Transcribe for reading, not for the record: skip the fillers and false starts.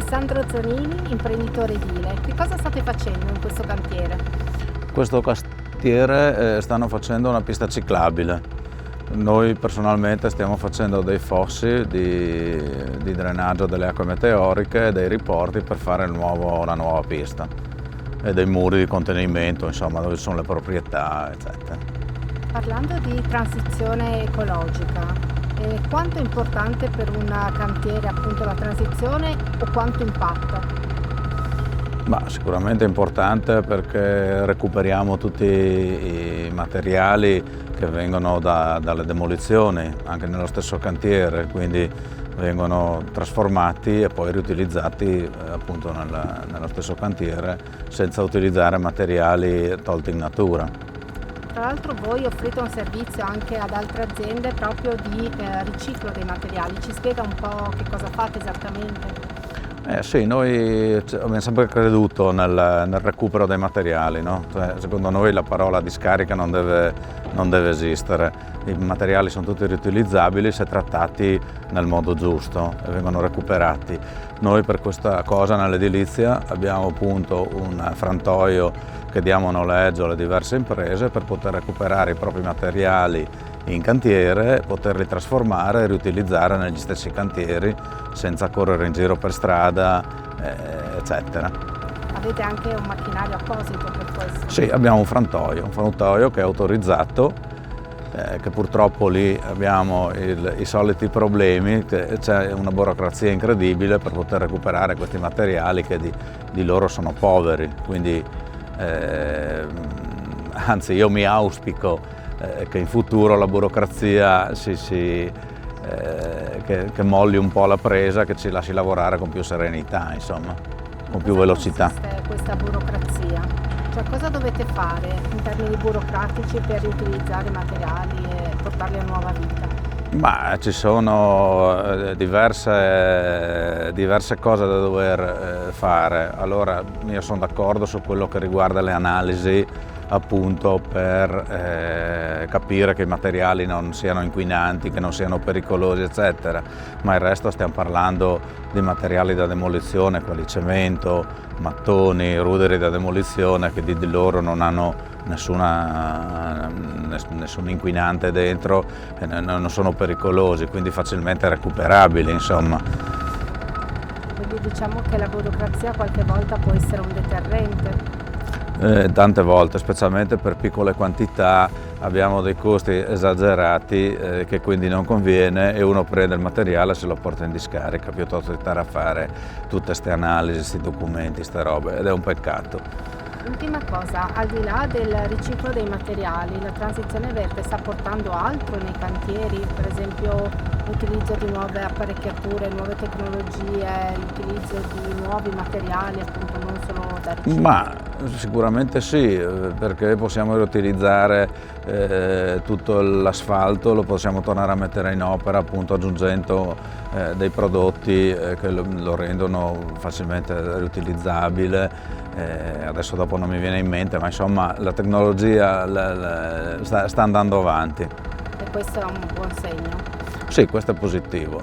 Alessandro Zonini, imprenditore edile. Che cosa state facendo in questo cantiere? Questo cantiere stanno facendo una pista ciclabile. Noi personalmente stiamo facendo dei fossi di drenaggio delle acque meteoriche e dei riporti per fare la nuova pista e dei muri di contenimento, insomma, dove sono le proprietà, eccetera. Parlando di transizione ecologica, quanto è importante per un cantiere appunto la transizione o quanto impatta? Ma sicuramente è importante perché recuperiamo tutti i materiali che vengono dalle demolizioni, anche nello stesso cantiere, quindi vengono trasformati e poi riutilizzati appunto nello stesso cantiere senza utilizzare materiali tolti in natura. Tra l'altro voi offrite un servizio anche ad altre aziende proprio di riciclo dei materiali. Ci spiega un po' che cosa fate esattamente? Sì, noi abbiamo sempre creduto nel recupero dei materiali, no? Cioè, secondo noi la parola discarica non deve esistere. I materiali sono tutti riutilizzabili se trattati nel modo giusto e vengono recuperati. Noi per questa cosa nell'edilizia abbiamo appunto un frantoio che diamo a noleggio alle diverse imprese per poter recuperare i propri materiali in cantiere, poterli trasformare e riutilizzare negli stessi cantieri senza correre in giro per strada, eccetera. Avete anche un macchinario apposito per questo? Sì, abbiamo un frantoio che è autorizzato, che purtroppo lì abbiamo i soliti problemi, c'è una burocrazia incredibile per poter recuperare questi materiali che di loro sono poveri, quindi anzi io mi auspico che in futuro la burocrazia che molli un po' la presa, che ci lasci lavorare con più serenità, insomma, con più velocità. Consiste questa burocrazia? Cioè cosa dovete fare in termini burocratici per riutilizzare i materiali e portarli a nuova vita? Ma ci sono diverse cose da dover fare. Allora io sono d'accordo su quello che riguarda le analisi, appunto per capire che i materiali non siano inquinanti, che non siano pericolosi, eccetera. Ma il resto stiamo parlando di materiali da demolizione, quali cemento, mattoni, ruderi da demolizione, che di loro non hanno nessun inquinante dentro e non sono pericolosi, quindi facilmente recuperabili, insomma. Quindi diciamo che la burocrazia qualche volta può essere un deterrente? Tante volte, specialmente per piccole quantità, abbiamo dei costi esagerati che quindi non conviene e uno prende il materiale e se lo porta in discarica piuttosto di stare a fare tutte queste analisi, questi documenti, queste robe, ed è un peccato. Ultima cosa, al di là del riciclo dei materiali, la transizione verde sta portando altro nei cantieri, per esempio l'utilizzo di nuove apparecchiature, nuove tecnologie, l'utilizzo di nuovi materiali, appunto non solo da riciclo? Ma sicuramente sì, perché possiamo riutilizzare tutto l'asfalto, lo possiamo tornare a mettere in opera appunto aggiungendo dei prodotti che lo rendono facilmente riutilizzabile. Adesso dopo non mi viene in mente, ma insomma la tecnologia sta andando avanti. E questo è un buon segno. Sì, questo è positivo.